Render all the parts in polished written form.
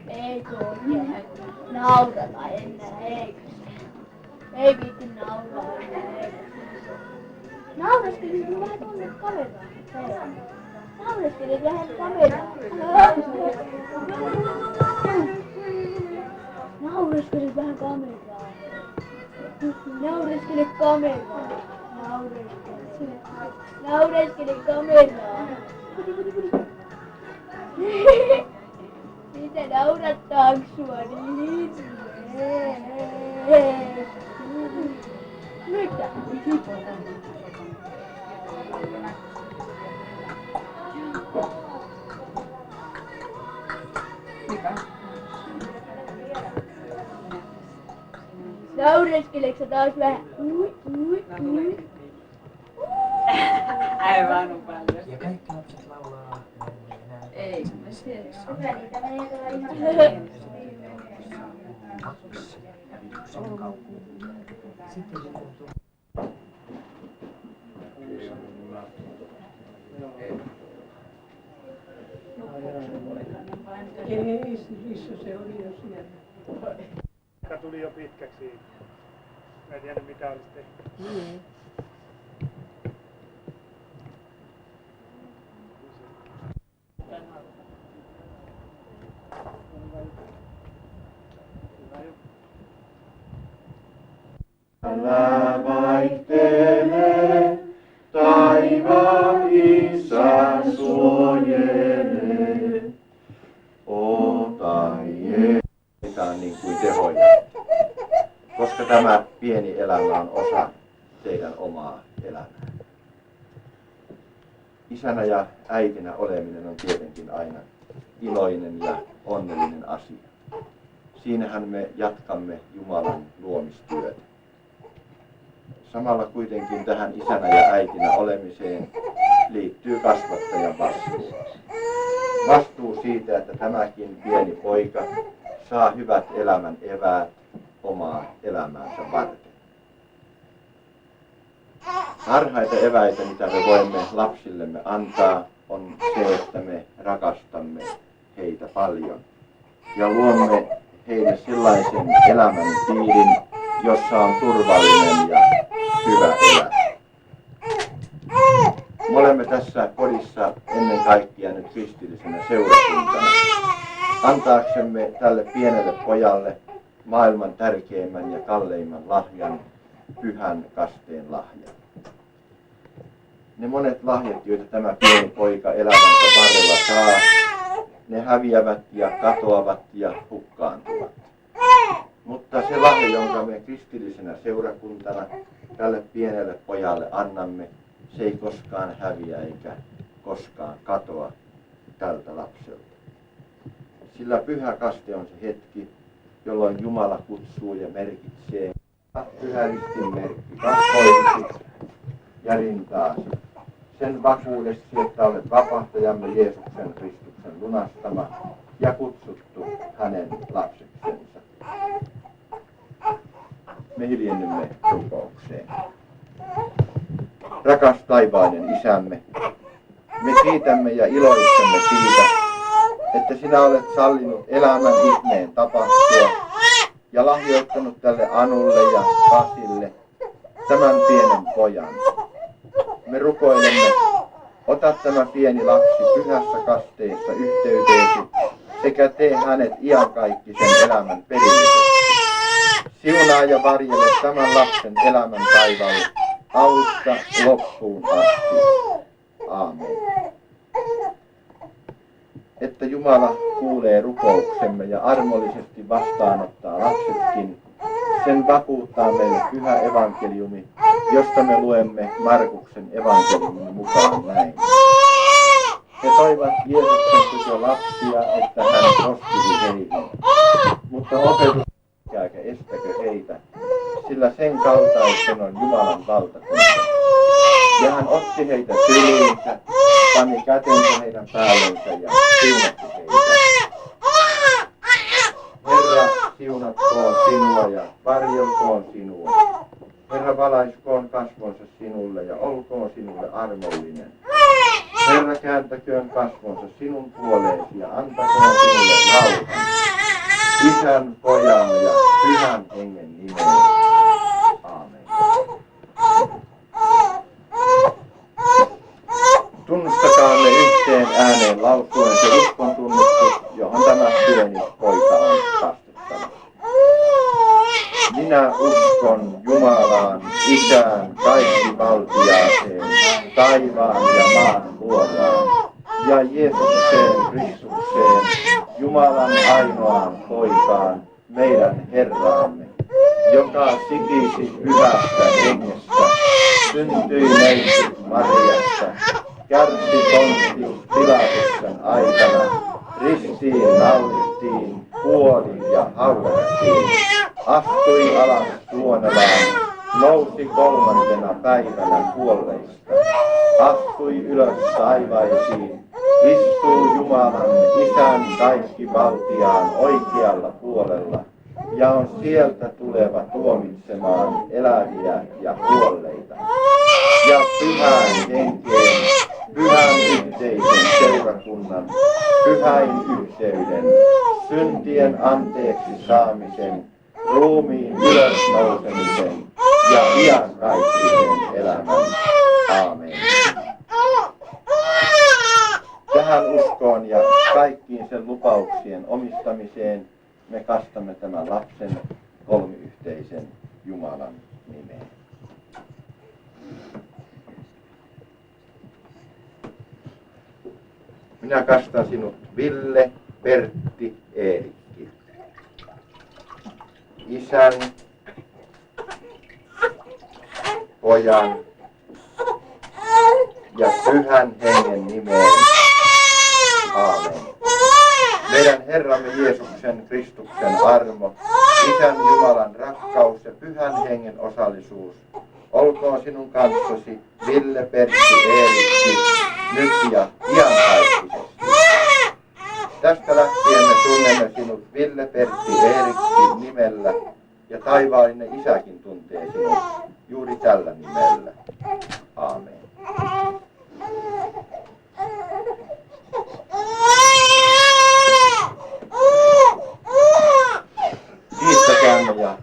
Ei oikein naurata enää, eikö? Ei viitti nauraa enää, eikö? Nauraskelit vähän tonne kameraan. Nauraskelit vähän kameraan. Nauraskelit vähän kameraan. Naureskele kameraan. Naureskele kameraan. Mitä naurattaako sua niin? Mitä? Naureskeleksä taas vähän? Aivan on paljon. Ja kaikki lapset laulaa. Ei, mä tiedän. Hyvä, niitä menee tuolla ihan Sen kautta. Sitten se tuntuu. Ei, missä se oli jo siellä. Aika tuli jo pitkäksi. Mä en tiedä mitä olisi tehty. Älä vaihtele, taivaan Isä suojele. Ota Jeesus niin kuin tehoja, koska tämä pieni elämä on osa teidän omaa elämää. Isänä ja äitinä oleminen on tietenkin aina iloinen ja onnellinen asia. Siinähän me jatkamme Jumalan luomistyötä. Samalla kuitenkin tähän isänä ja äitinä olemiseen liittyy kasvattajan vastuu. Vastuu siitä, että tämäkin pieni poika saa hyvät elämän eväät omaa elämäänsä varten. Parhaita eväitä, mitä me voimme lapsillemme antaa, on se, että me rakastamme heitä paljon ja luomme heille sellaisen elämän piirin, jossa on turvallinen ja hyvä elää. Me olemme tässä kodissa ennen kaikkea nyt kristillisenä seurakuntana, antaaksemme tälle pienelle pojalle maailman tärkeimmän ja kalleimman lahjan, pyhän kasteen lahjan. Ne monet lahjat, joita tämä pieni poika elämänsä varrella saa, ne häviävät ja katoavat ja hukkaantuvat. Mutta se lahja, jonka me kristillisenä seurakuntana tälle pienelle pojalle annamme, se ei koskaan häviä eikä koskaan katoa tältä lapselta. Sillä pyhä kaste on se hetki, jolloin Jumala kutsuu ja merkitsee pyhä ristin merkki kasvoillesi ja rintaasi. Sen vakuudessa, että olet vapahtajamme Jeesuksen Kristuksen lunastama ja kutsuttu hänen lapseksensa. Me hiljennymme rukoukseen. Rakas taivainen Isämme, me kiitämme ja iloitsemme siitä, että sinä olet sallinut elämän ihmeen tapahtua ja lahjoittanut tälle Anulle ja Pasille tämän pienen pojan. Me rukoilemme, ota tämä pieni lapsi pyhässä kasteessa yhteyteesi sekä tee hänet iankaikkisen elämän perilliseksi. Siunaa ja varjele tämän lapsen elämän taivaalla alusta loppuun asti. Aamen. Että Jumala kuulee rukouksemme ja armollisesti vastaanottaa lapsetkin, sen vakuuttaa meille pyhä evankeliumi, josta me luemme Markuksen evankeliumin mukaan näin. He toivat Jeesuksen tykö lapsia, että hän koskisi heihin, mutta opetus älkääkä estäkö heitä, sillä sen kaltaisen on Jumalan valtakunta. Ja hän otti heitä syliinsä pani kätensä heidän päällensä ja siunasi heitä. Herra, siunatkoon sinua ja varjelkoon sinua. Herra, valaiskoon kasvonsa sinulle ja olkoon sinulle armollinen. Herra, kääntäköön kasvonsa sinun puoleesi ja antakoon sinulle rauhan. Isän, Pojan ja Pyhän Hengen nimeen. Aamen. Tunnustakaamme yhteen ääneen lausuen se uskon tunnustus, johon tämä pieni poika on kastettava. Minä uskon Jumalaan, Isään, kaikkivaltiaaseen, taivaan ja maan luojaan, ja Jeesukseen Kristukseen, Jumalan ainoaan poikaan, meidän Herraamme, joka sikisi pyhästä hengestä, syntyi neitsyt Mariasta, kärsi Pontius Pilatuksen aikana, ristiin naulittiin, kuoli ja haudattiin, astui alas Tuonelaan, nousi 3. päivänä kuolleista, astui ylös taivaisiin, istuu Jumalan Isän kaikkivaltiaan oikealla puolella ja on sieltä tuleva tuomitsemaan eläviä ja kuolleita. Ja pyhään henkeen, pyhän yhteisen seurakunnan, pyhäin yhteyden, syntien anteeksi saamisen, ruumiin ylösnousemisen ja iankaikkisen elämän. Aamen. Tähän uskoon ja kaikkiin sen lupauksien omistamiseen me kastamme tämän lapsen kolmiyhteisen Jumalan nimeen. Minä kastan sinut Ville, Pertti, Eerikki. Isän, Pojan ja Pyhän Hengen nimeen. Aamen. Meidän Herramme Jeesuksen Kristuksen armo, Isän Jumalan rakkaus ja Pyhän Hengen osallisuus olkoon sinun kanssasi, Ville, Pertti, Eerikki, nyt ja iankaikkisesti. Tästä lähtien me tunnemme sinut Ville, Pertti, Eerikki nimellä ja taivaallinen Isäkin tuntee sinut juuri tällä nimellä. Aamen. Kiittäkäämme ja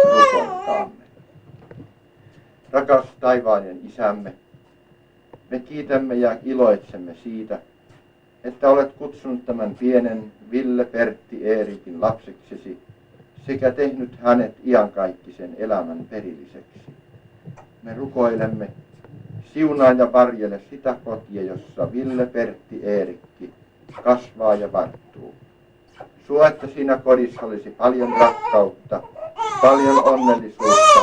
rukoilkaamme. Rakas taivaallinen Isämme, me kiitämme ja iloitsemme siitä, että olet kutsunut tämän pienen Ville, Pertti, Eerikin lapseksesi sekä tehnyt hänet iankaikkisen elämän perilliseksi. Me rukoilemme, siunaa ja varjele sitä kotia, jossa Ville, Pertti, Eerikki kasvaa ja varttuu. Suo, että siinä kodissa olisi paljon rakkautta, paljon onnellisuutta,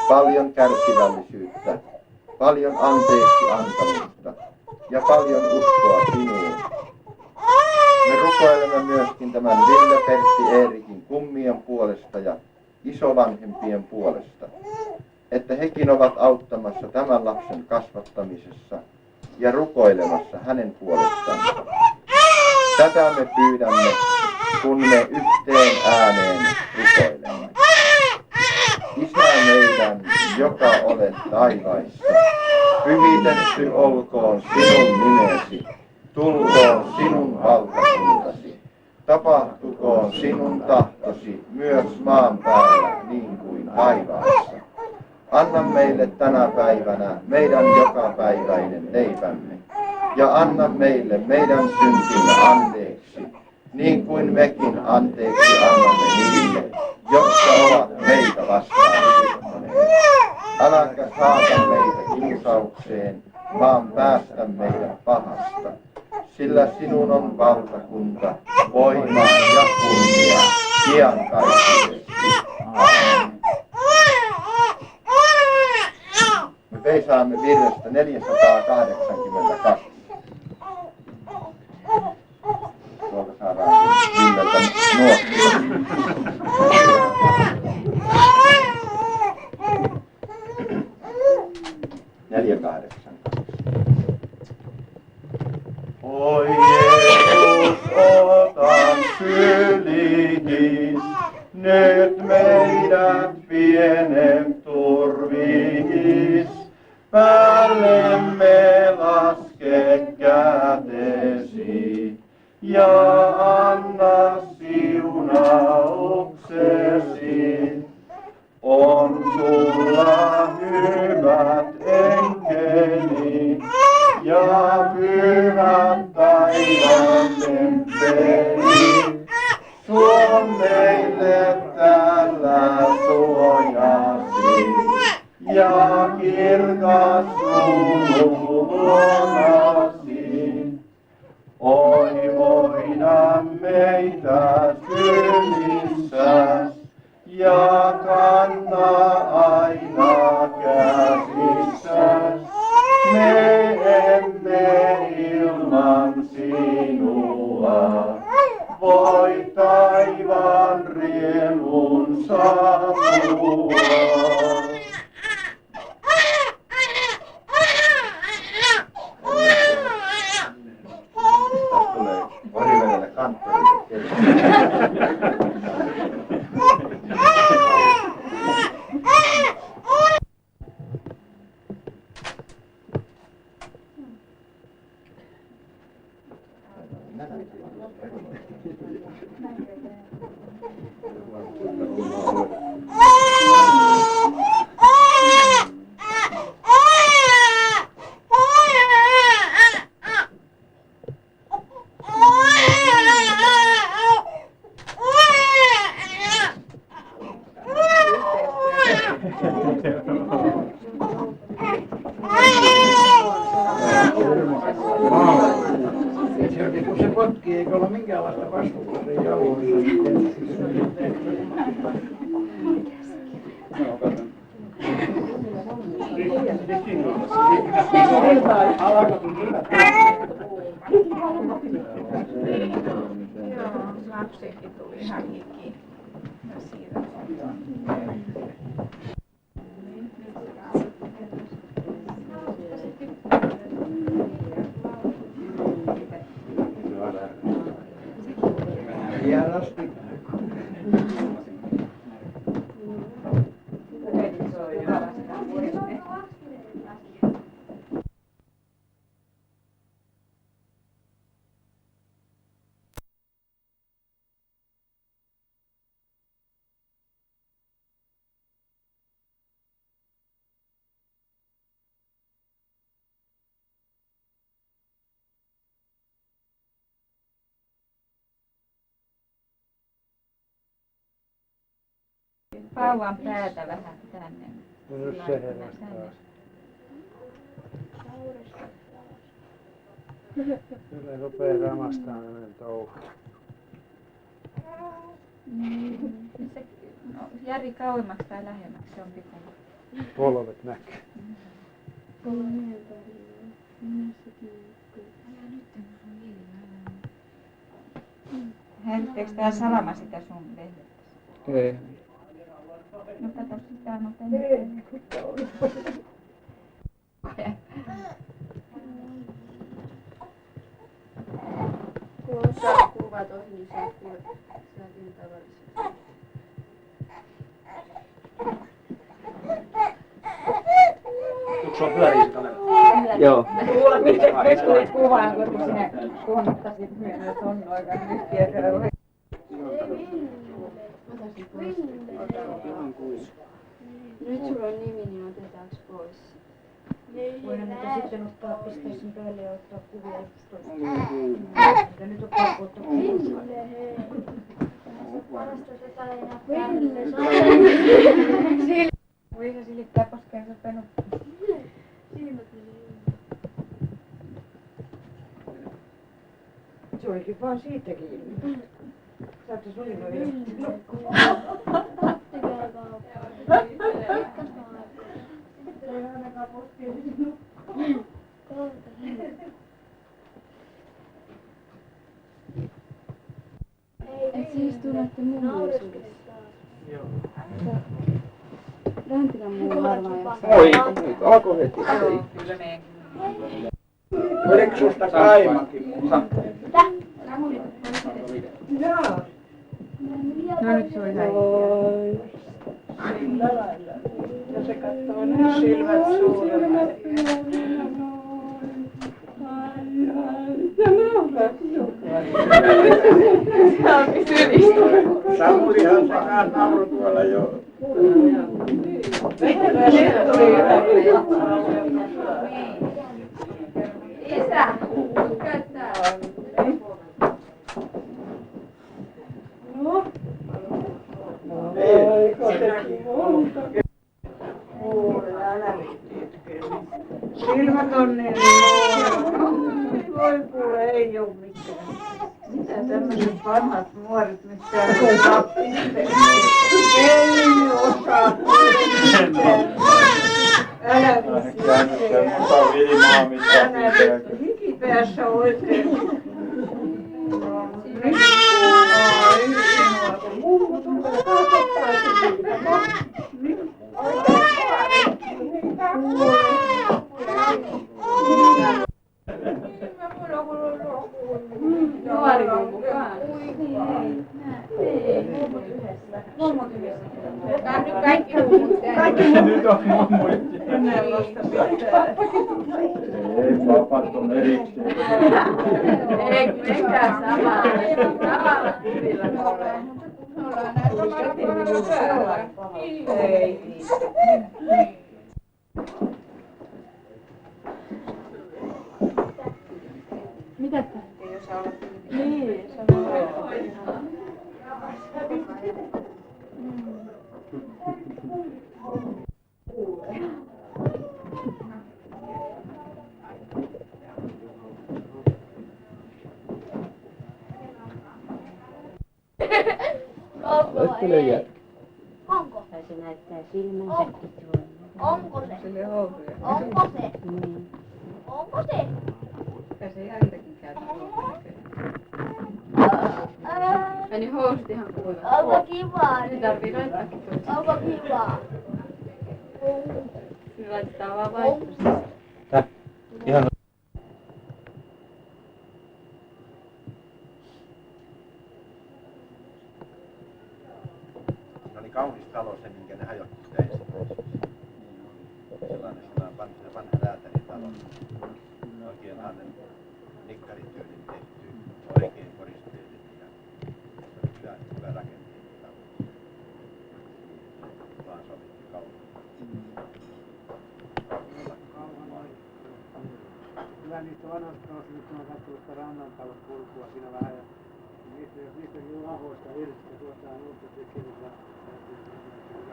paljon kärsivällisyyttä, paljon anteeksi antamusta ja paljon uskoa sinuun. Me rukoilemme myöskin tämän Ville, Pertti, Eerikin kummien puolesta ja isovanhempien puolesta, että hekin ovat auttamassa tämän lapsen kasvattamisessa ja rukoilemassa hänen puolestaan. Tätä me pyydämme, kun me yhteen ääneen rukoilemme. Isä meidän, joka olet taivaissa, pyhitetty olkoon sinun nimesi, tulkoon sinun valtakuntasi, tapahtukoon sinun tahtosi myös maan päällä niin kuin taivaassa. Anna meille tänä päivänä meidän jokapäiväinen leipämme ja anna meille meidän syntimme anteeksi, niin kuin mekin anteeksi annamme niille, jotka ovat meitä vastaan syyttäneet. Äläkä saata meitä kiusaukseen, vaan päästä meidät pahasta, sillä sinun on valtakunta, voima ja kunnia iankaikkisesti. Aamen. Me veisaamme virrestä 482. Tuolta saadaan Villeltä nuotti. Oi Jeesus, ota syliin, nyt meidät pienet turviis. Päällemme laske kätesi ja anna siunauksesi. On sulla hyvät enkeli ja pyhät taivaan temppeli. Tuo meille tällä suojasi ja kirkas luonasi. Oi voida meitä sylissä ja kanna aina käsissä. Me emme ilman sinua voi taivaan riemun saapua. Tästä tulee Orivedelle kanttorille. Kun se potkii, eikä ole minkäänlaista vastuuta sen jaloissa. Joo, lapsenkin tuli ihan hiki. Ja siitä Hienosti. pauvan päätä vähän tänne. No nyt se heräsi taas. Kyllä rupee ramastaan hänen touhu. Se, no, Jari kauemmaksi tai lähemmäksi, se on pikkuinen. Polvet näkyy. Häiritteekö tää salama sitä sun vehdettä? Ei. No kato, sitä on tänne. Kun on saa kuvat ohi, niin saa niin tavallisesti. Onko sulla pyörii se kamera? Joo. Nyt tuli kuvaan, kun sinä konttasit myönnä ton noikan yhtiötä. Nyt sulla on nimi, niin otetaanko pois? Voidaan niitä sitten ottaa, pistää sen päälle ja ottaa kuvia joskus toista. Ja nyt on pakko ottaa kuvia. Voi se silittää poskeensa penut. Se olikin vaan siitä kiinni. Saatko se oli noin? Et siis tulette muullisuudessa. Joo. Räntilän muu varmaan jaksaa. Oi, nyt alkoi heti. Joo, kyllä meidänkin. Oliko susta Kaimakin? Jaa. No nyt se oli näin. Sillä lailla. Ja se katsoo nyt silmät suurena. Samulihan takaa nauru tuolla jo. Isä, käyttää. Silmät on niin voi kuule, ei oo mitään. Mitä tämmöiset vanhat nuoret nyt täällä on? Ei osaa mitään. Älä nyt hikipäässä oikein. Nyt mummo tulee kasvattaa silmä. Nyt Nuori mummu kanssa. mummot yhdessä. Otetaan nyt kaikki mummut tänne. Nyt on mummu. Nelosta pitää. Ei, papat on erikseen. Ei mekään samalla hyvillä tulee. Me ollaan näin samalla kohdalla päällä. Ei. Mitä tää? Ei osaa olla. Niin, samalla. Onko? Tai se näyttää silmänsäkin tuolla. Onko se? Sille housuja. Onko se? Niin. Onko se? Ja se jältäkin käy tuolla. Meni housut ihan kuivat. Onko kivaa? Nyt tarvii laittaakin toista. Onko kivaa? Nyt laitetaan vaan vaihtosta. Ihan se oli kaunis talo se, minkä ne hajotti sitä ensimmäiseksi. Sellainen vanha räätälitalo. Oikein sellainen nikkarityylin tehty, oikein koristeinen ja hyvä rakenteinen talo. Vaan sovitti kauan. Kyllä niistä vanhoista taloista nyt on katsellut sitä rannantalon kulkua siinä vähän. Ja jos niistäkin lahoista irti, tuotaan uutta tekemistä.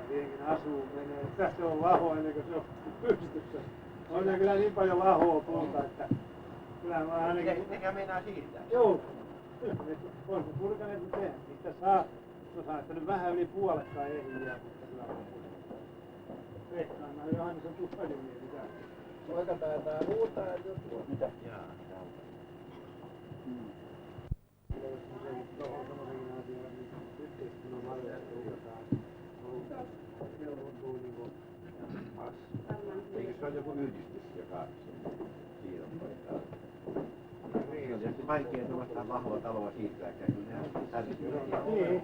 Siihenkin asuu menee. Tässä on laho ennen kuin se on pystyssä. On kyllä niin paljon lahoa puolta, että kyllä mä ainakin... Mikä meinaa siirtää? Joo. On se purkaneet nyt tehdä. Niistä saa, no saa, että nyt vähän yli puoletkaan ehjiä, mutta kyllä on Pekkaan, mä Johannes on puhelimia sitä. Poika taitaa huutaa, että joku... Mitä? Jaa, Tuohon semmoisenkin asiaan, niin yhteiskunnan mallista ruukataan. Se tuntuu niinku eikö se ole joku yhdistys, joka siirron hoitaa? Se on tietysti vaikea tuollaista vahvaa taloa siirtääkään, kun nehän särkyy. Niin,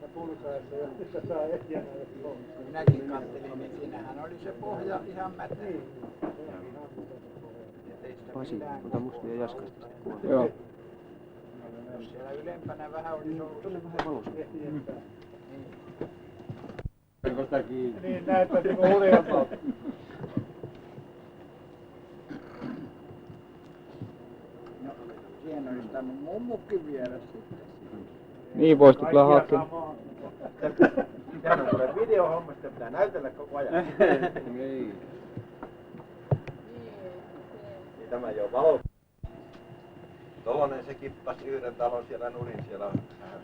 ja purkaessa, josta saa ehjää näille pohjista. Minäkin katselin, niin siinähän oli se pohja ihan mätä. Pasi, ota musta ja Jaskasta. Joo. Jos siellä ylempänä vähän olisi ollut. Tuonne vähän valossa. Niin, näyttää niinku huljalta. Siihen olisi tainnut mummukin viedä sitten. Niin voisi tulla hakemaan. Sehän on kuule videohomma, sitä pitää näytellä koko ajan. Ei. Niin tämä ei oo valo. Tolonen se kippasi yhden talon siellä nurin siellä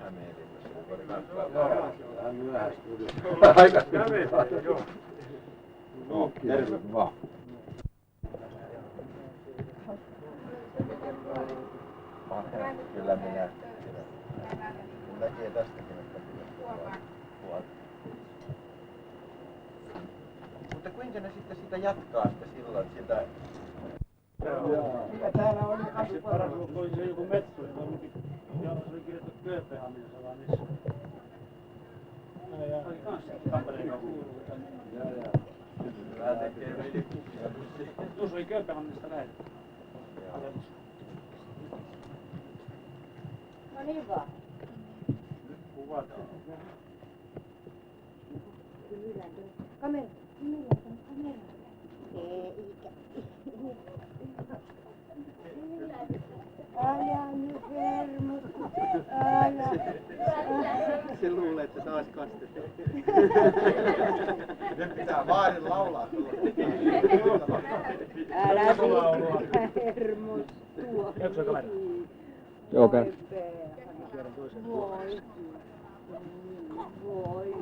Hämeenlinnassa. Se oli vähän myöhäistä. Aika joo. No, terve vaan. Kyllä minä. Kun näkee tästäkin, että puolta. Mutta kuinka ne sitten sitä jatkaa sitä silloin sitä... Ja täällä oli Se paras oli se joku metso, joka oli, ja se oli kirjoittu Kööpenhaminassa vaan missä. Se oli kans Tampereen kaupungin. Tuossa oli Kööpenhaminasta lähetetty. No niin vaan. Kuvataan. Kamera. Älä nyt hermot. Älä. Se luulee, että taas kastetaan. Nyt pitää vaarin laulaa. Älä hermostua. Onko kamera? Joo, käy. Voi. Voi.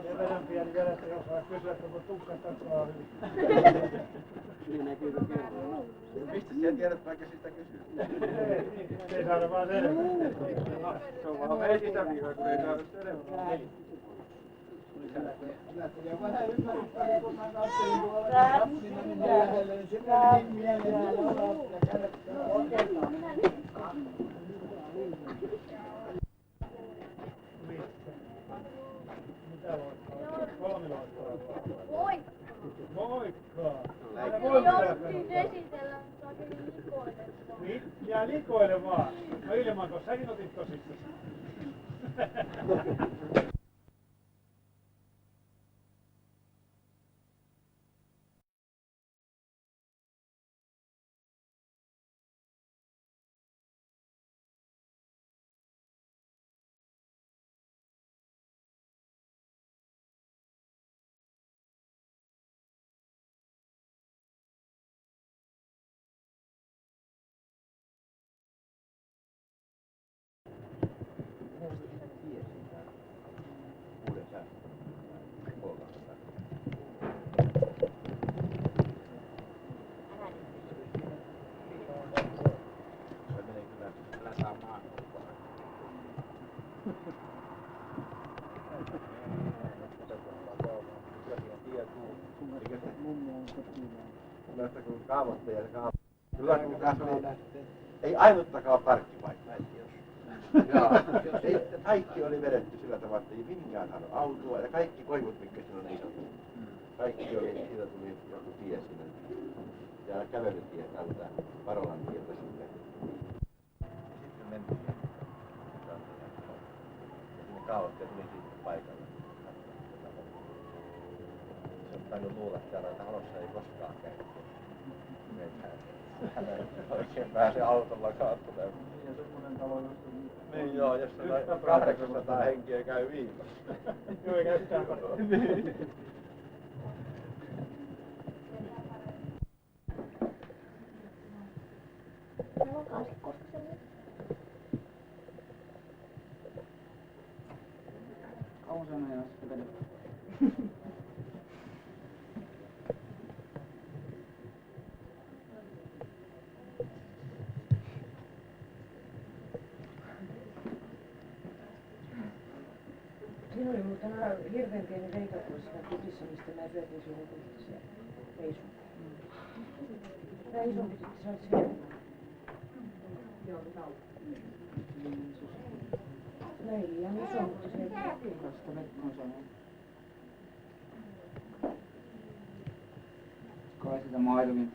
Sen verran pieni vielä, että jos saa kysyä, että kun tukkan takaa hyvin. Niin näkyykö kerran? Mistä sä tiedät, vaikka sitä kysyy? Ei saada vaan selvää. Se on vaan meidän sisäviiva, kun ei saada selvää. Ja vähän ympäristöä, kun mä katselin tuolla lapsina, niin lähelle, se meni niin mieleen olla ja käydä oikeastaan. Mitä loikkaa? 3 loikkaa. Moikka! Moikka! Jouduttiin esitellä, mutta oikein likoille. Jää likoile vaan. No ilmanko säkin otit tosissasi? Kyllä kun ei ainuttakaan parkkipaikkaa. Kaikki oli vedetty sillä tavalla, että ei minkään saanut autoa ja kaikki koivut, mitkä siinä on isot. Kaikki oli, siitä tuli joku tie sinne. Ja kävelytie tältä Parolan tieltä sinne. Sitten mentiin. Sinne kaavoitteet tuli siitä paikalle. Se on tainnut luulla, että täällä talossa ei koskaan käy. Hän oikein pääsee autolla kaattumaan. Ja semmoinen talo, jossa Niin joo, jos on 800 henkiä käy viikossa. joo, ei käykään paljon. Koska se nyt? Kauan sä meinaa sitten vedä? Siinä oli muuten hirveän pieni reikä tuossa kutissa, mistä mä syötin siinä kutissa se reisun. Tää isompi tyttö, se on siellä. Joo, no ei liian iso, mutta se ei Vasta Vekkon sanoo. Kai sitä maidokin.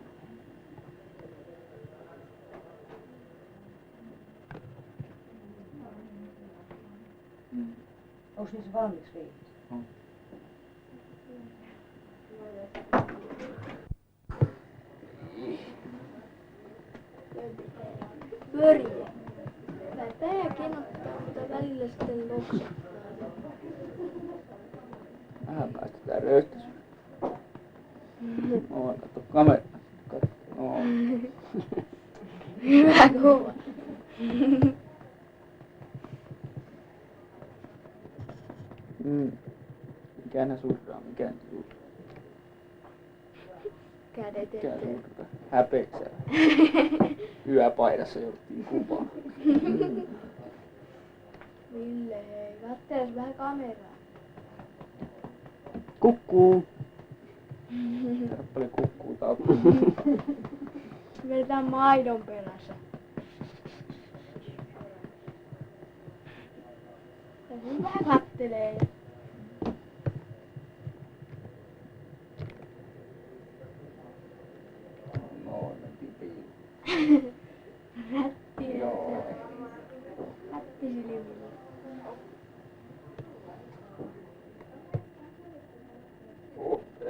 Onks niissä valmiiksi riitti? On. Pörjä. Pää kenottaa, mutta välillä sitten loksuttaa. Vähän päästetään röyhtäisyä. Oo, katso kamera. Katso. Oo. Hyvä kuva. Käännä suussaan, käännä suussaan. Kädet Mikä eteen. suussaan? Häpeeksää. Yöpaidassa jouduttiin kuvaan. Ville, hei, katteles vähän kameraa. Kukkuu. Kappale kukkuu tautta. Vedetään maidon perässä. Ja kun vähän kattelee. Noin, mentiin piiloon. Rätti. Joo. Rätti silmillä.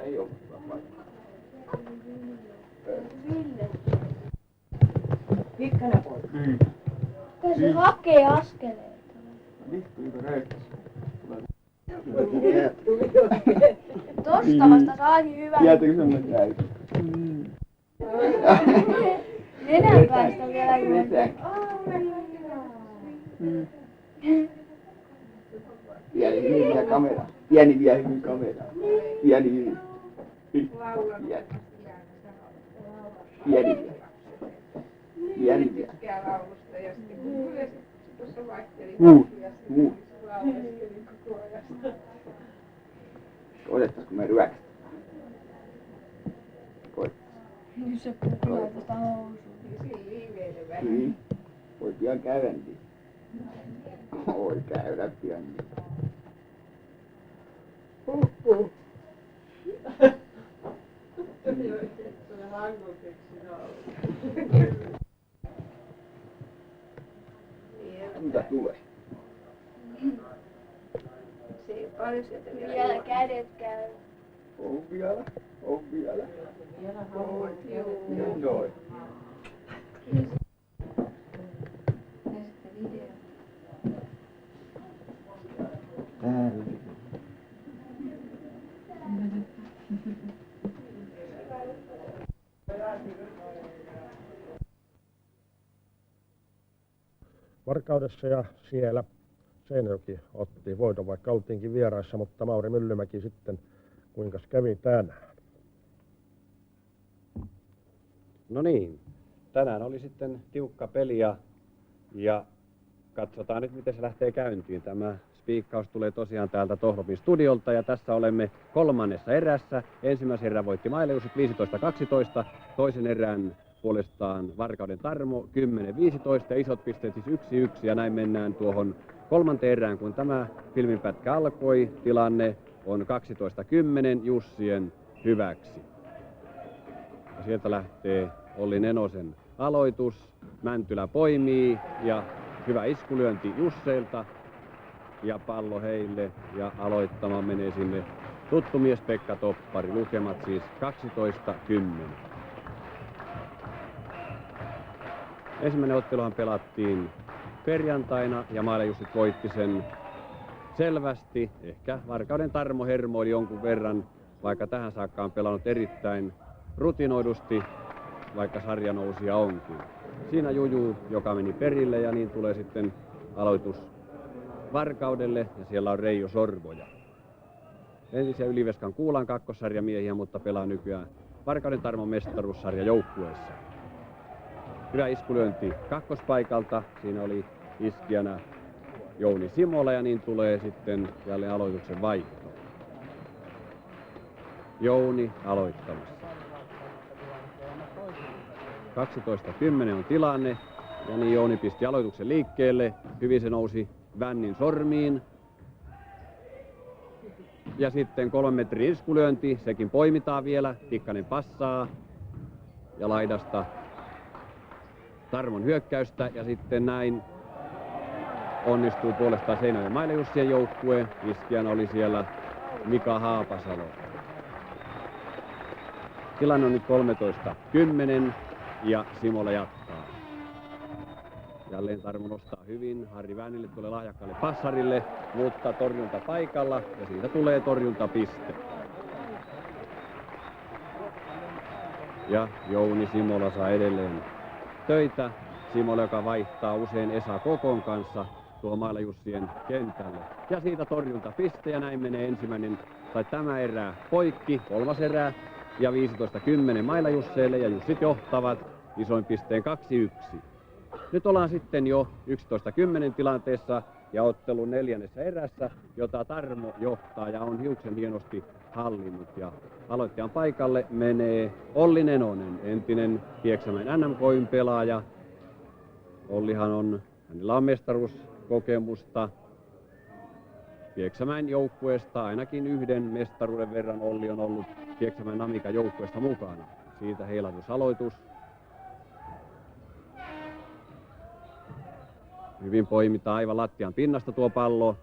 Ei oo hyvä paikka. Ville. Pikkainen poika. Niin. Kai se hakee askeleita. Vihtuiko röyhkäs? Tosta vasta saakin hyvän. Jäätäkö semmoinen räykä? Nenän päästä vielä hyvän. Pieni hyviä kamera. Pieni vie hyvin kamera. Pieni hyvin. Pieni. Pieni vie. Pieni vie. Muut. Koetettaisiko me ryökästä? Nyt se puhuu tästä housuun. Niin. Voi pian käydä niin. Voi käydä pian niin. Mitä tulee? Se ei paljon sieltä Vielä kädet käy. On vielä. Joo. Noin. Täällä. Varkaudessa ja siellä Seinäjoki otti voiton, vaikka oltiinkin vieraissa, mutta Mauri Myllymäki sitten, kuinkas kävi tänään? No niin, tänään oli sitten tiukka peli ja katsotaan nyt miten se lähtee käyntiin. Tämä spiikkaus tulee tosiaan täältä Tohlopin studiolta ja tässä olemme kolmannessa erässä. Ensimmäisen erän voitti Mailejusit 15-12, toisen erän puolestaan Varkauden Tarmo 10-15 ja isot pisteet siis 1-1 ja näin mennään tuohon kolmanteen erään, kun tämä filminpätkä alkoi. Tilanne on 12-10 Jussien hyväksi. Ja sieltä lähtee Olli Nenosen aloitus. Mäntylä poimii ja hyvä iskulyönti Jusseilta ja pallo heille ja aloittamaan menee sinne tuttu mies Pekka Toppari. Lukemat siis 12-10. Ensimmäinen otteluhan pelattiin perjantaina ja Mailejussit voitti sen selvästi. Ehkä Varkauden Tarmo hermoili jonkun verran, vaikka tähän saakka on pelannut erittäin rutinoidusti, vaikka sarjanousia onkin. Siinä Juju, joka meni perille ja niin tulee sitten aloitus Varkaudelle ja siellä on Reijo Sorvoja. Entisiä Yliveskan Kuulan kakkossarjamiehiä, mutta pelaa nykyään Varkauden Tarmon mestaruussarja joukkueessa. Hyvä iskulyönti kakkospaikalta. Siinä oli iskijänä Jouni Simola ja niin tulee sitten jälleen aloituksen vaihto. Jouni aloittamassa. 12-10 on tilanne ja niin Jouni pisti aloituksen liikkeelle. Hyvin se nousi Vännin sormiin. Ja sitten 3 metrin iskulyönti, sekin poimitaan vielä. Tikkanen passaa ja laidasta Tarmon hyökkäystä ja sitten näin onnistuu puolestaan Seinäjoen Mailejussien joukkue. Iskijänä oli siellä Mika Haapasalo. Tilanne on nyt 13-10 ja Simola jatkaa. Jälleen Tarmo nostaa hyvin. Harri Väänille tulee lahjakkaalle passarille, mutta torjunta paikalla ja siitä tulee torjuntapiste. Ja Jouni Simola saa edelleen töitä. Simola, joka vaihtaa usein Esa Kokon kanssa tuohon Mailejussien kentälle. Ja siitä torjuntapiste ja näin menee ensimmäinen, tai tämä erää poikki, kolmas erää. Ja 15-10 Mailejusseille ja Jussit johtavat isoin pisteen 2-1. Nyt ollaan sitten jo 11-10 tilanteessa ja ottelun 4. erässä, jota Tarmo johtaa ja on hiuksen hienosti hallinnut. Ja aloittajan paikalle menee Olli Nenonen, entinen Pieksämäen NMK:n pelaaja. Hänellä on mestaruuskokemusta Pieksämäen joukkueesta, ainakin yhden mestaruuden verran Olli on ollut Pieksämäen Amican joukkueesta mukana. Siitä heilatusaloitus. Hyvin poimitaan aivan lattian pinnasta tuo pallo.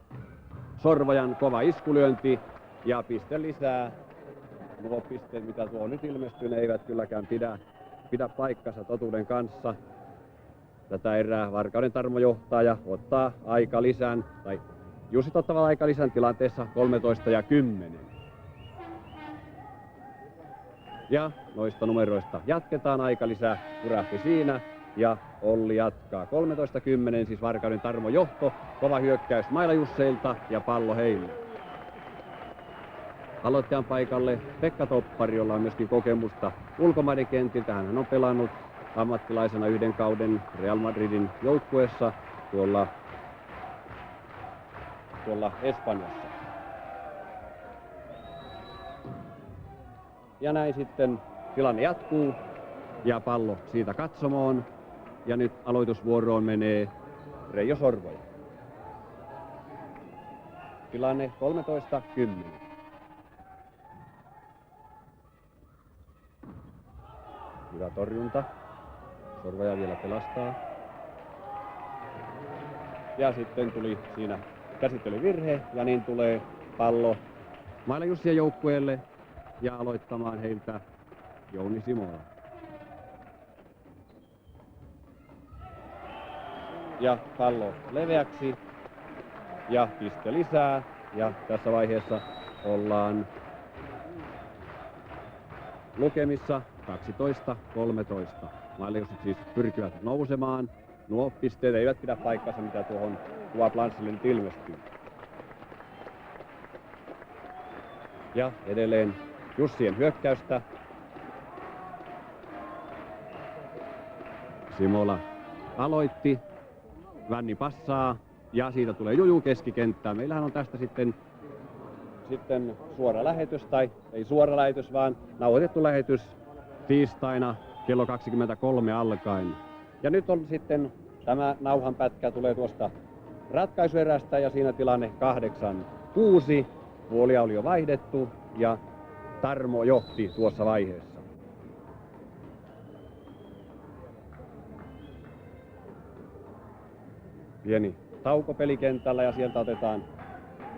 Sorvajan kova iskulyönti ja piste lisää. Nuo pisteet, mitä tuo nyt ilmestyy, ne eivät kylläkään pidä paikkansa totuuden kanssa. Tätä erää Varkauden Tarmo johtaa ja ottaa aikalisän, tai Jussit ottavat aikalisän tilanteessa 13:10. Ja noista numeroista jatketaan, aikalisä purahti siinä ja Olli jatkaa. 13:10 siis Varkauden Tarmo johto, kova hyökkäys Maila Jusseilta ja pallo heille. Aloittajan paikalle Pekka Toppari, jolla on myöskin kokemusta ulkomaiden kentiltä. Hän on pelannut ammattilaisena yhden kauden Real Madridin joukkueessa tuolla Espanjassa. Ja näin sitten tilanne jatkuu ja pallo siitä katsomoon. Ja nyt aloitusvuoroon menee Reijo Sorvoja. Tilanne 13:10. Hyvä torjunta. Sorvaja vielä pelastaa. Ja sitten tuli siinä käsittelyvirhe ja niin tulee pallo Maila Jussien joukkueelle ja aloittamaan heiltä Jouni Simola. Ja pallo leveäksi ja piste lisää ja tässä vaiheessa ollaan lukemissa 12:13. Maila Jussit siis pyrkivät nousemaan. Nuo pisteet eivät pidä paikkansa, mitä tuohon kuvaplanssille nyt ilmestyy. Ja edelleen Jussien hyökkäystä. Simola aloitti. Vänni passaa ja siitä tulee Juju keskikenttään. Meillähän on tästä sitten suora lähetys, tai ei suora lähetys, vaan nauhoitettu lähetys tiistaina kello 23 alkaen. Ja nyt on sitten tämä nauhanpätkä tulee tuosta ratkaisuerästä ja siinä tilanne 8:6. Puolia oli jo vaihdettu ja Tarmo johti tuossa vaiheessa. Pieni tauko pelikentällä ja sieltä otetaan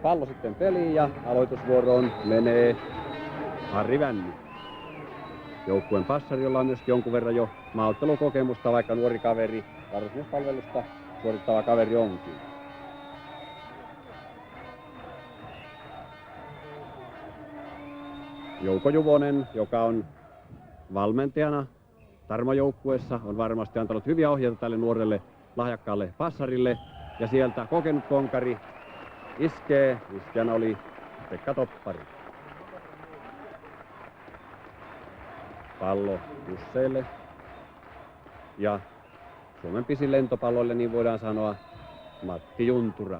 pallo sitten peliin ja aloitusvuoroon menee Harri Vänni. Joukkueen passari, jolla on myös jonkun verran jo maaottelukokemusta, vaikka nuori kaveri, varusmiespalvelusta suorittava kaveri onkin. Jouko Juvonen, joka on valmentajana Tarmo-joukkueessa, on varmasti antanut hyviä ohjeita tälle nuorelle lahjakkaalle passarille. Ja sieltä kokenut konkari iskee. Iskijänä oli Pekka Toppari. Pallo Jusseille. Ja Suomen pisin lentopalloille, niin voidaan sanoa, Matti Juntura.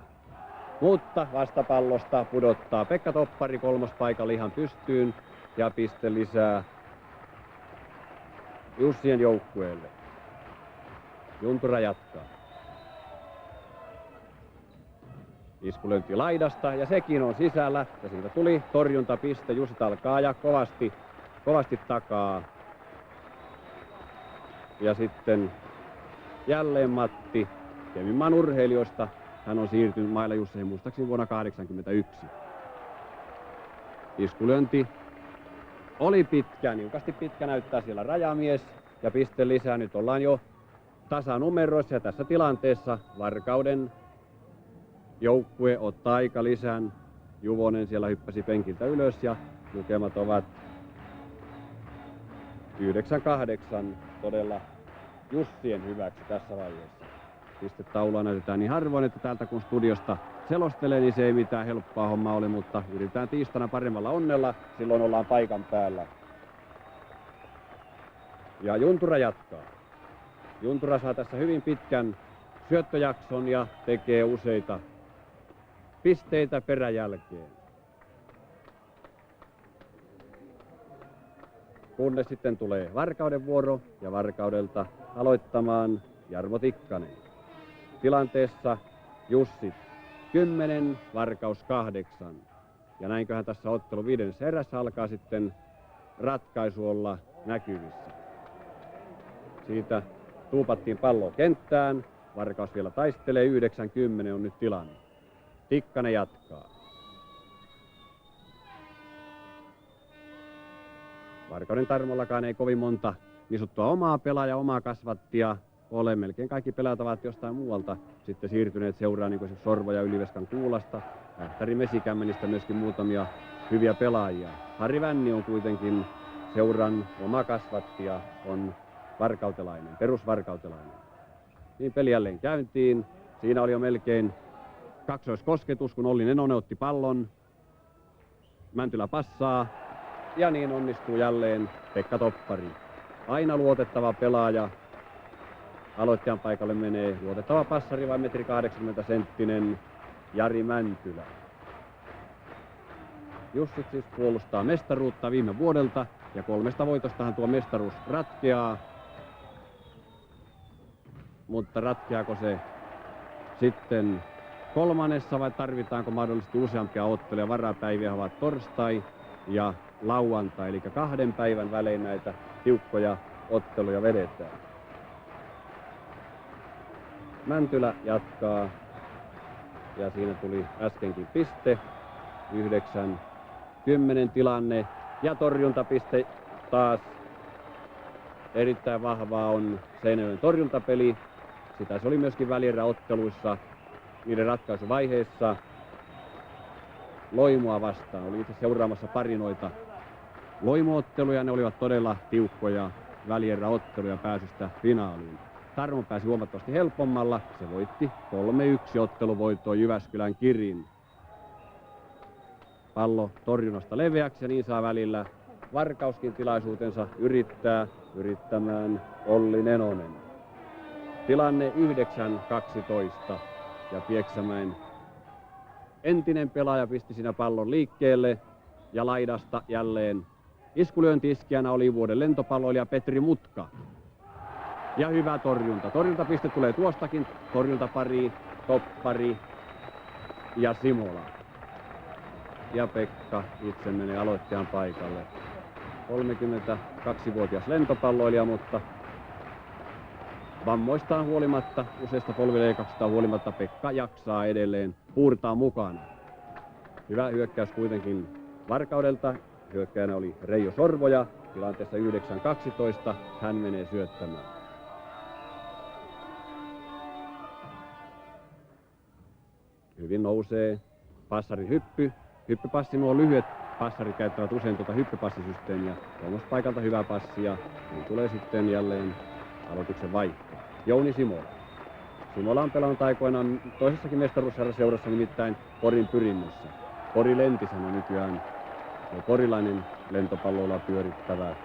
Mutta vastapallosta pudottaa Pekka Toppari kolmospaikalle ihan pystyyn ja piste lisää Jussien joukkueelle. Juntura jatkaa. Iskulönti laidasta ja sekin on sisällä ja siitä tuli torjuntapiste. Jussit alkaa ja kovasti takaa. Ja sitten jälleen Matti, Kemminmaan urheilijoista. Hän on siirtynyt Maila Jusseihin muistaakseni vuonna 1981. Iskulönti oli pitkä, niukasti pitkä, näyttää siellä rajamies. Ja piste lisää, nyt ollaan jo tasanumeroissa ja tässä tilanteessa Varkauden joukkue ottaa aikalisän. Juvonen siellä hyppäsi penkiltä ylös ja lukemat ovat 9-8 todella Jussien hyväksi tässä vaiheessa. Pistetaulua näytetään niin harvoin, että täältä kun studiosta selostelee, niin se ei mitään helppoa hommaa ole, mutta yritetään tiistaina paremmalla onnella, silloin ollaan paikan päällä. Ja Juntura jatkaa. Juntura saa tässä hyvin pitkän syöttöjakson ja tekee useita pisteitä peräjälkeen. Kunnes sitten tulee Varkauden vuoro ja Varkaudelta aloittamaan Jarmo Tikkanen. Tilanteessa Jussi 10, Varkaus 8. Ja näinköhän tässä ottelu 5. erässä alkaa sitten ratkaisu olla näkyvissä. Siitä tuupattiin palloa kenttään. Varkaus vielä taistelee, 90 on nyt tilanne. Tikkanen jatkaa. Varkauden Tarmollakaan ei kovin monta niin sanottua omaa pelaajaa, omaa kasvattia ole. Melkein kaikki pelaajat ovat jostain muualta sitten siirtyneet seuraan, niin kuin Sorvo ja Yliveskan Kuulasta. Ähtärin Mesikämmenistä myöskin muutamia hyviä pelaajia. Harri Vänni on kuitenkin seuran oma kasvattia, on varkautelainen, perusvarkautelainen. Niin peli jälleen käyntiin. Siinä oli jo melkein kaksoiskosketus, kun Olli Nenonen otti pallon. Mäntylä passaa. Ja niin onnistuu jälleen Pekka Toppari. Aina luotettava pelaaja. Aloittajan paikalle menee luotettava passari, vai 1,80 Jari Mäntylä. Jussit siis puolustaa mestaruutta viime vuodelta. Ja 3 voitostahan tuo mestaruus ratkeaa. Mutta ratkeako se sitten 3. vai tarvitaanko mahdollisesti useampia otteluja? Varapäiviä ovat torstai ja lauantai, eli 2 päivän välein näitä tiukkoja otteluja vedetään. Mäntylä jatkaa ja siinä tuli äskenkin piste. 9-10 tilanne ja torjuntapiste taas. Erittäin vahvaa on Seinäjoen torjuntapeli. Sitä se oli myöskin välieräotteluissa niiden ratkaisuvaiheessa. Loimoa vastaan. Oli itse seuraamassa pari noita loimootteluja. Ne olivat todella tiukkoja välieräotteluja pääsystä finaaliin. Tarmo pääsi huomattavasti helpommalla. Se voitti 3-1 otteluvoittoon Jyväskylän Kirin. Pallo torjunnasta leveäksi ja niin saa välillä Varkauskin tilaisuutensa yrittämään Olli Nenonen. Tilanne 9-12 ja Pieksämäen entinen pelaaja pisti siinä pallon liikkeelle ja laidasta jälleen iskulyönti-iskijänä oli vuoden lentopalloilija Petri Mutka. Ja hyvä torjunta. Torjuntapiste tulee tuostakin. Torjuntapari, Toppari ja Simola. Ja Pekka itse menee aloittajan paikalle. 32-vuotias lentopalloilija, mutta vammoistaan huolimatta, useista polvileikkauksista huolimatta Pekka jaksaa edelleen puurtaa mukana. Hyvä hyökkäys kuitenkin Varkaudelta. Hyökkäjänä oli Reijo Sorvoja. Tilanteessa 9-12 hän menee syöttämään. Hyvin nousee passarin hyppy. Hyppypassi, nuo lyhyet passarit käyttävät usein tuota hyppypassisysteemiä. Kolmospaikalta hyvä passi ja niin tulee sitten jälleen aloituksen vaihto. Jouni Simola. Simola on pelannut aikoinaan toisessakin mestaruussarjaseurassa, nimittäin Porin Pyrinnössä. Pori Lentisän on nykyään porilainen lentopalloilla pyörittävä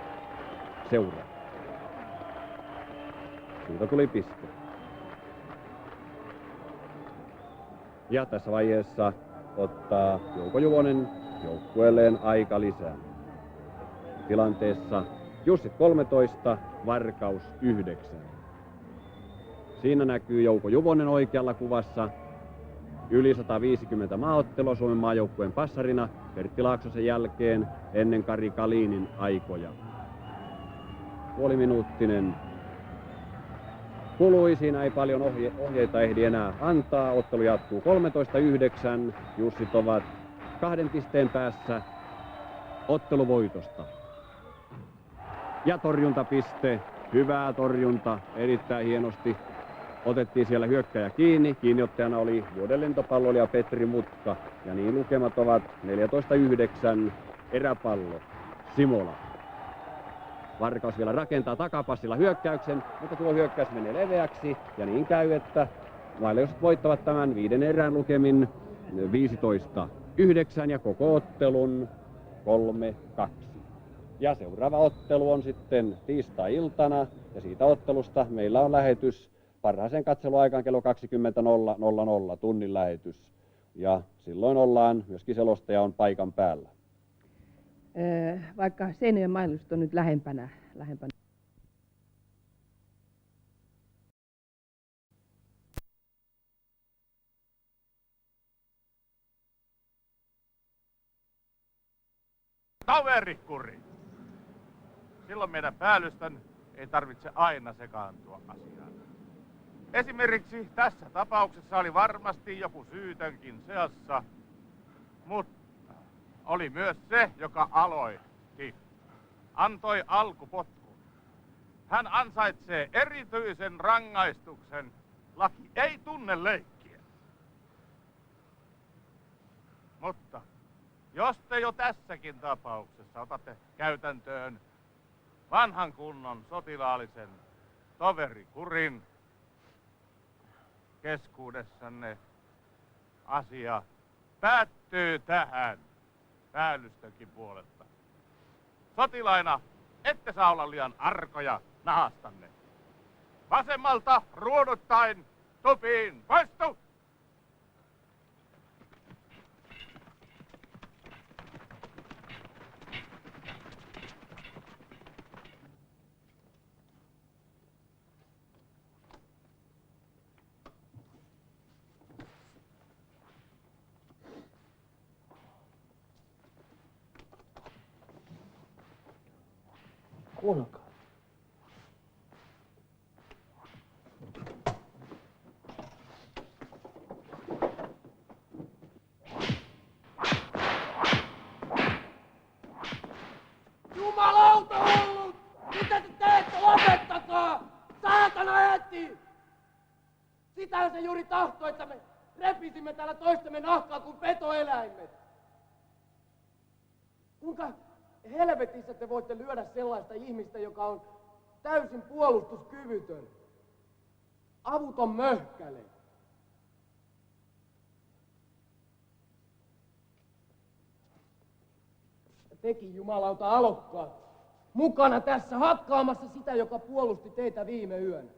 seura. Siitä tuli piste. Ja tässä vaiheessa ottaa Jouko Juvonen joukkueelleen aika lisää. Tilanteessa Jussit 13, Varkaus 9. Siinä näkyy Jouko Juvonen oikealla kuvassa. Yli 150 maaottelua Suomen maajoukkueen passarina Pertti Laaksosen jälkeen ennen Kari Kalinin aikoja. Puoliminuuttinen kului, siinä ei paljon ohjeita ehdi enää antaa. Ottelu jatkuu 13-9. Jussit ovat 2 pisteen päässä otteluvoitosta. Ja torjuntapiste, hyvää torjunta, erittäin hienosti. Otettiin siellä hyökkäjä kiinni. Kiinniottajana oli vuoden lentopalloilija Petri Mutka. Ja niin lukemat ovat 14-9. Eräpallo Simola. Varkaus vielä rakentaa takapassilla hyökkäyksen, mutta tuo hyökkäys menee leveäksi. Ja niin käy, että maalijoukkueet voittavat tämän 5. erän lukemin 15-9 ja koko ottelun 3-2. Ja seuraava ottelu on sitten tiistai-iltana ja siitä ottelusta meillä on lähetys parhaaseen katseluaikaan kello 20.00 tunnin lähetys. ja silloin ollaan, myöskin selostaja on paikan päällä. Vaikka Seinäjoen mahdollisuus on nyt lähempänä. Taverikuri! Silloin meidän päällystön ei tarvitse aina sekaantua asiaan. Esimerkiksi tässä tapauksessa oli varmasti joku syytönkin seassa, mutta oli myös se, joka aloitti. Antoi alkupotkun. Hän ansaitsee erityisen rangaistuksen. Laki ei tunne leikkiä. Mutta jos te jo tässäkin tapauksessa otatte käytäntöön vanhan kunnon sotilaallisen toverikurin, keskuudessanne asia päättyy tähän päällystönkin puolesta. Sotilaina ette saa olla liian arkoja nahastanne. Vasemmalta ruoduttain tupiin poistu! Kuunnelkaa. Jumalauta hullut! Mitä te teette? Lopettakaa! Saatana äiti! Sitähän se juuri tahtoi, että me repisimme täällä toistemme nahkaa kuin petoeläimet. Kuinka helvetissä te voitte lyödä sellaista ihmistä, joka on täysin puolustuskyvytön? Avuton möhkäle. Ja tekin jumalauta alokkaat, mukana tässä hakkaamassa sitä, joka puolusti teitä viime yönä.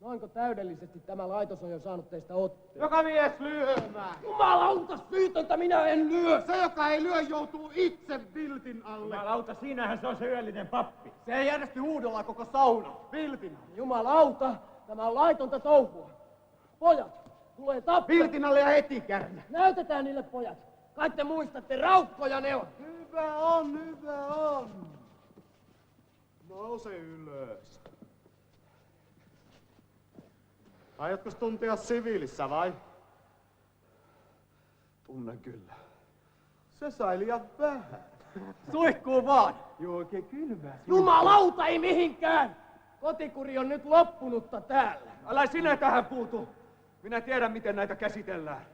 Noinko täydellisesti tämä laitos on jo saanut teistä otteen? Joka mies lyömään! Jumalauta syytöntä, minä en lyö! Se, joka ei lyö, joutuu itse viltin alle. Jumalauta, siinähän se on se yöllinen pappi. Se ei järjesti huudolla koko sauna. Viltin alle. Jumalauta, tämä on laitonta touhua. Pojat, tulee tappaa. Viltin alle ja heti kärnä. Näytetään niille pojat. Kai te muistatte, raukkoja ne on. Hyvä on, hyvä on. Nouse ylös. Aiotko tuntea siviilissä vai? Tunnen kyllä. Se sai liian vähän. Suihkuu vaan. Joo, oikein kylmää. Jumalauta, ei mihinkään. Kotikuri on nyt loppunutta täällä. Älä sinä tähän puutu. Minä tiedän, miten näitä käsitellään.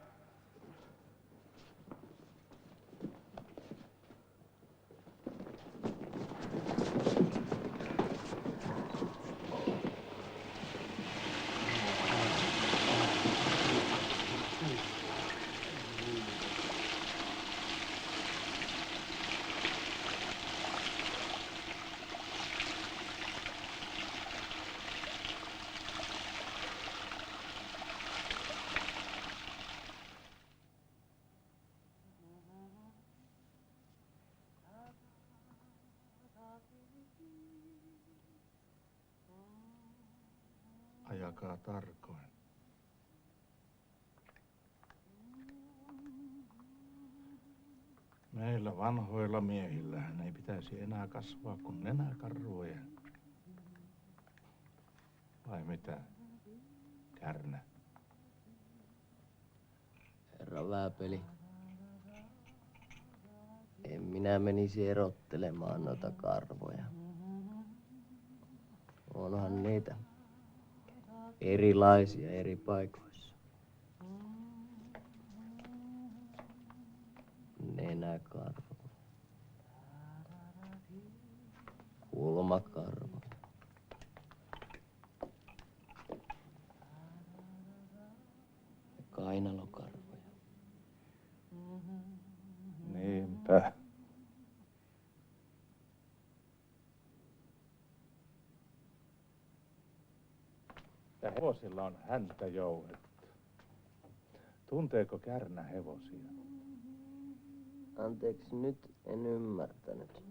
Ajakaa tarkoin. Meillä vanhoilla miehillähän ei pitäisi enää kasvaa kuin nenäkarvoja. Vai mitä, Kärnä? Herra Vääpeli, en minä menisi erottelemaan noita karvoja. Onhan niitä erilaisia eri paikoissa. Nenäkarvo, kulmakarvo, kainalokarvoja. Niinpä. Ja hevosilla on häntä jouhettu. Tunteeko Kärnä hevosia? Anteeksi, nyt en ymmärtänyt.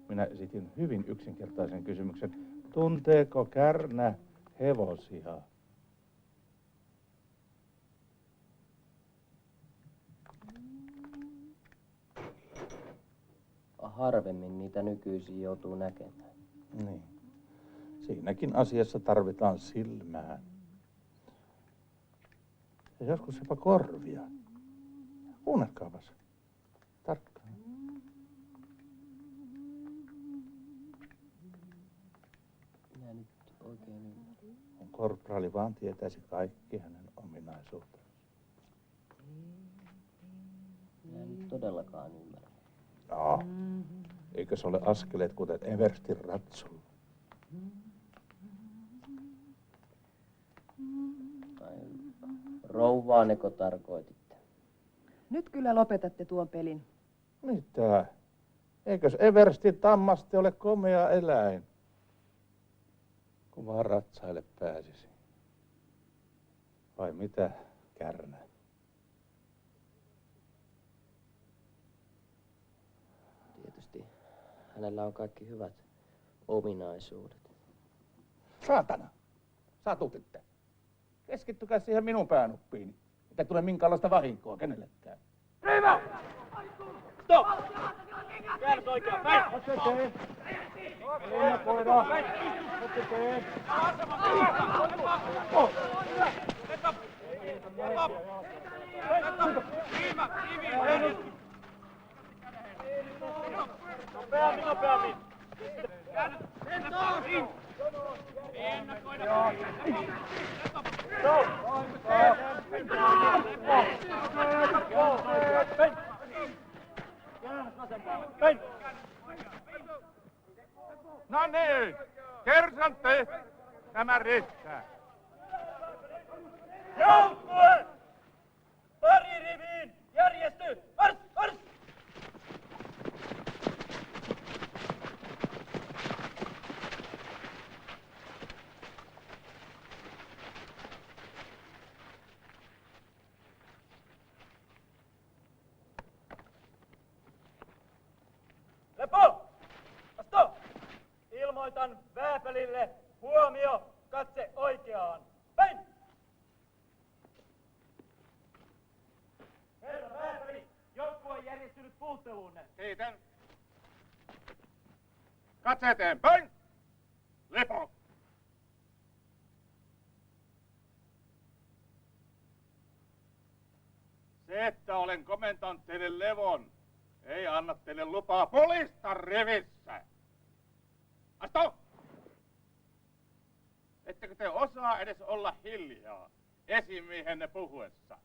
Minä esitin hyvin yksinkertaisen kysymyksen. Tunteeko Kärnä hevosia? Harvemmin niitä nykyisin joutuu näkemään. Niin. Siinäkin asiassa tarvitaan silmää. Ja joskus jopa korvia. Kuunnelkaapas. Tarkkaan. Minä nyt oikein ymmärrän. Kun korporaali vaan tietäisi kaikki hänen ominaisuutensa. Minä nyt todellakaan ymmärrän. No, eikö se ole askeleet kuten Everstin ratsulla? Tai rouvaaneko tarkoititte? Nyt kyllä lopetatte tuon pelin. Mitä? Eikös Everstin tammaste ole komea eläin? Kun vaan ratsaille pääsisi. Vai mitä, Kärnä? Tietysti hänellä on kaikki hyvät ominaisuudet. Saatana! Satutitte. Keskittykää siihen minun päänuppiini. Ettei tule minkäänlaista vahinkoa kenellekään. Riiva! Stop! Käännös oikeaan päin! Otetaan! Ennakoida! Otetaan! Nopeammin, nopeammin! Ennakoida! No niin, kersantte, tämä riittää. Joukkue! Pari riviin! Järjesty! Mars! Mars! Lepo! Asto! Ilmoitan Vääpelille huomio, katse oikeaan. Päin! Herra Vääpeli, joukkue on järjestynyt puutteluunne. Kiitän. Katse eteenpäin. Lepo. Se, että olen komentanut teille levon, ei anna teille lupaa polista rivissä. Asto! Ettekö te osaa edes olla hiljaa esimiehenne puhuessa?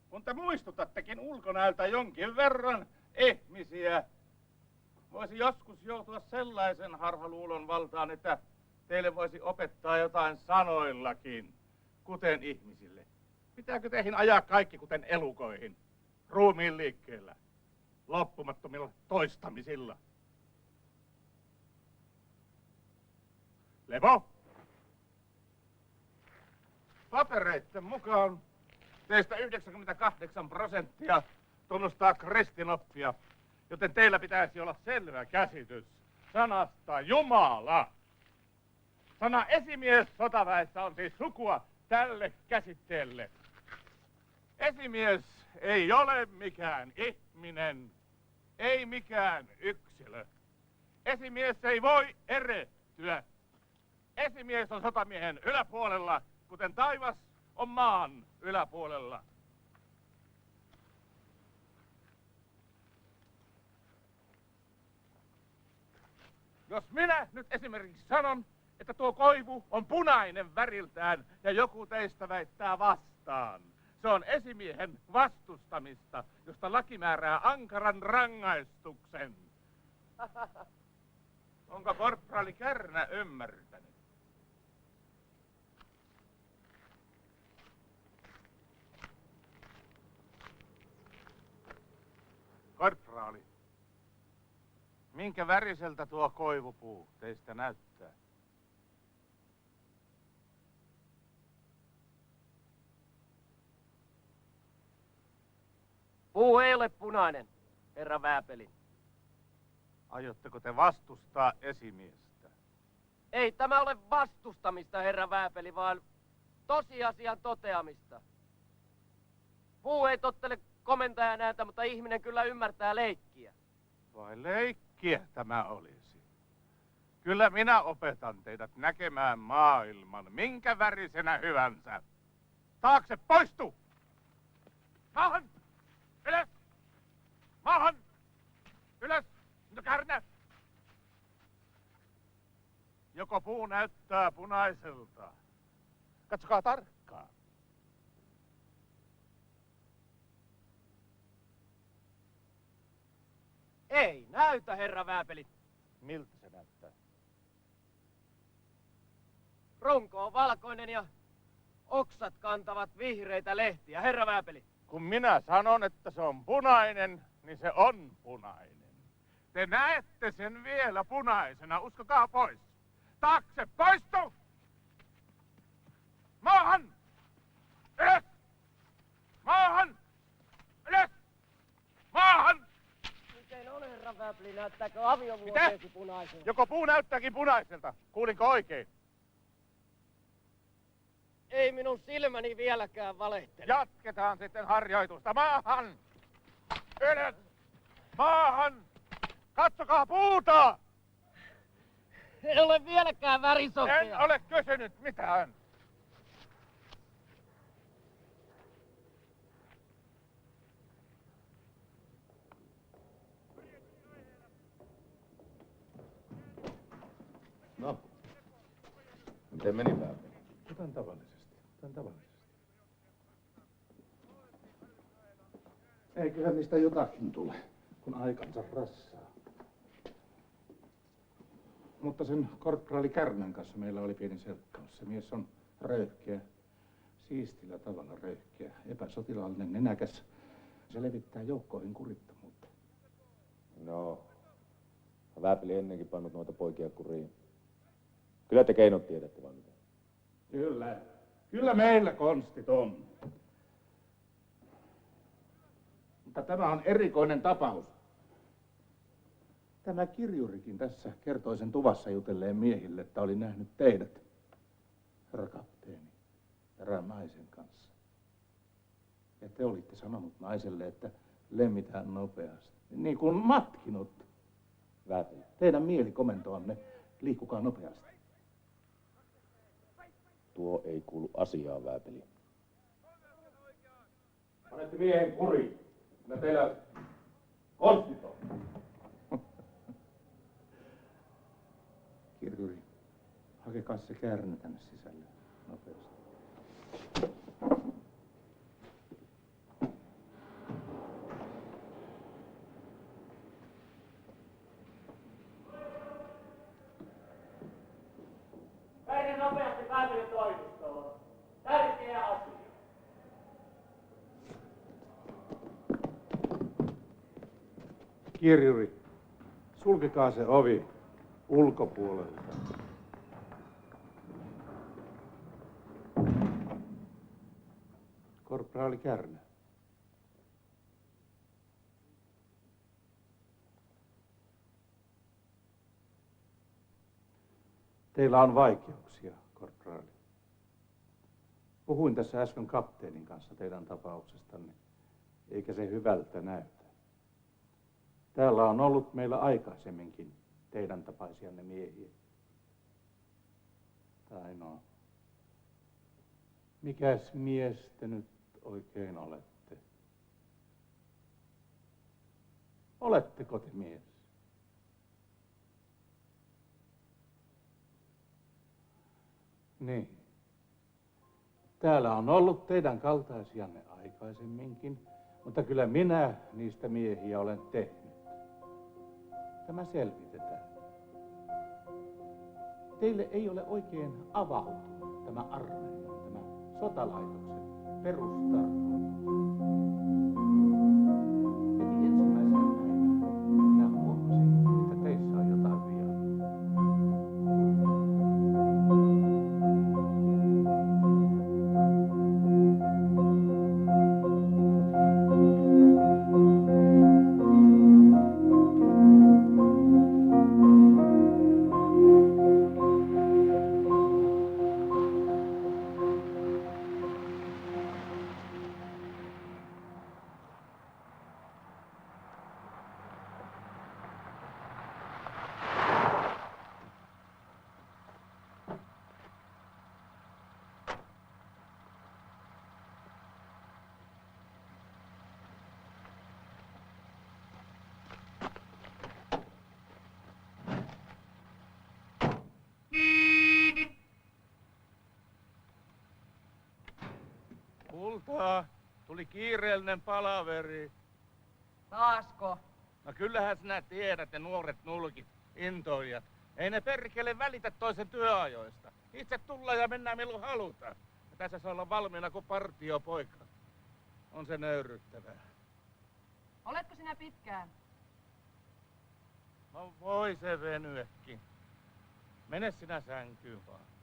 Kun te muistutattekin ulkonäöltä jonkin verran ihmisiä, voisi joskus joutua sellaisen harhaluulon valtaan, että teille voisi opettaa jotain sanoillakin, kuten ihmisille. Pitääkö teihin ajaa kaikki kuten elukoihin, ruumiin liikkeellä, loppumattomilla toistamisilla? Levo! Papereitten mukaan teistä 98% tunnustaa kristinoppia, joten teillä pitäisi olla selvä käsitys sanasta Jumala. Sana esimies sotaväessä on siis sukua tälle käsitteelle. Esimies ei ole mikään ihminen, ei mikään yksilö. Esimies ei voi erehtyä. Esimies on sotamiehen yläpuolella, kuten taivas on maan yläpuolella. Jos minä nyt esimerkiksi sanon, että tuo koivu on punainen väriltään ja joku teistä väittää vastaan, se on esimiehen vastustamista, josta laki määrää ankaran rangaistuksen. Onko korporaali Kärnä ymmärtänyt? Korporaali, minkä väriseltä tuo koivupuu teistä näyttää? Puu ei ole punainen, herra Vääpeli. Aiotteko te vastustaa esimiestä? Ei tämä ole vastustamista, herra Vääpeli, vaan tosiasian toteamista. Puu ei tottele komentajan ääntä, mutta ihminen kyllä ymmärtää leikkiä. Vai leikkiä tämä olisi? Kyllä minä opetan teidät näkemään maailman, minkä värisenä hyvänsä. Taakse poistu! Maahan! Ylös! Maahan! Ylös! Nyt kärnä! Joko puu näyttää punaiselta? Katsokaa tarkkaan. Ei näytä, herra Vääpeli. Miltä se näyttää? Runko on valkoinen ja oksat kantavat vihreitä lehtiä, herra Vääpeli. Kun minä sanon, että se on punainen, niin se on punainen. Te näette sen vielä punaisena, uskokaa pois. Taakse, poistu! Maahan! Ylös! Maahan! Ylös! Maahan! Miten on, herra Vääpeli, näyttääkö aviovuoteesi punaiselta? Joko puu näyttääkin punaiselta? Kuulinko oikein? Ei minun silmäni vieläkään valehtele. Jatketaan sitten harjoitusta. Maahan! Ylös! Maahan! Katsokaa puuta! Ei ole vieläkään värisokea. En ole kysynyt mitään. No, miten meni Vääpeli? Kuten tavallisesti. Eiköhän niistä jotakin tule, kun aikansa rassaa. Mutta sen korporaali Kärnän kanssa meillä oli pieni selkkaus. Se mies on röyhkeä, siistillä tavalla röyhkeä, epäsotilaallinen, nenäkäs. Se levittää joukkoihin kurittomuutta. No, Vääpeli ennenkin pannut noita poikia kuriin. Kyllä te keinot tiedätte vaan mitä. Kyllä meillä konstit on. Mutta tämä on erikoinen tapaus. Tämä kirjurikin tässä kertoi sen tuvassa jutelleen miehille, että oli nähnyt teidät, herra kapteeni, erään naisen kanssa. Ja te olitte sanonut naiselle, että lemmitään nopeasti. Niin kuin matkinut. Vääpeli. Teidän mielikomentoanne, liikkukaa nopeasti. Tuo ei kuulu asiaan, Vääpeli. Panette miehen kuriin. Kyllä teillä konstit on. Kirjuri, hakekaa se Kärnä tänne sisälle nopeasti. Päinen nopeasti Vääpelin toimistoon. Tärkeä asia. Kirjuri, sulkekaa se ovi ulkopuolelta. Korporaali Kärnä. Teillä on vaikeuksia, korporaali. Puhuin tässä äsken kapteenin kanssa teidän tapauksestanne, eikä se hyvältä näytä. Täällä on ollut meillä aikaisemminkin teidän tapaisianne miehiä. Tai no, mikäs mies te nyt oikein olette? Oletteko te mies? Niin. Täällä on ollut teidän kaltaisianne aikaisemminkin, mutta kyllä minä niistä miehiä olen tehnyt. Tämä selvitetään. Teille ei ole oikein avautunut tämä armeijan, tämä sotalaitoksen perustarkoitus. Heti ensimmäisenä päivänä minä huomasin, että teissä on jotain viaa. iltaa. Tuli kiireellinen palaveri. Taasko? No kyllähän sinä tiedät, ne nuoret nulkit, intoilijat. Ei ne perkele välitä toisen työajoista. Itse tullaan ja mennään milloin halutaan. Ja tässä saa olla valmiina kuin partiopoika. On se nöyryttävää. Oletko sinä pitkään? No voi se venyäkin. Mene sinä sänkyyn vaan.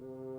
Mm.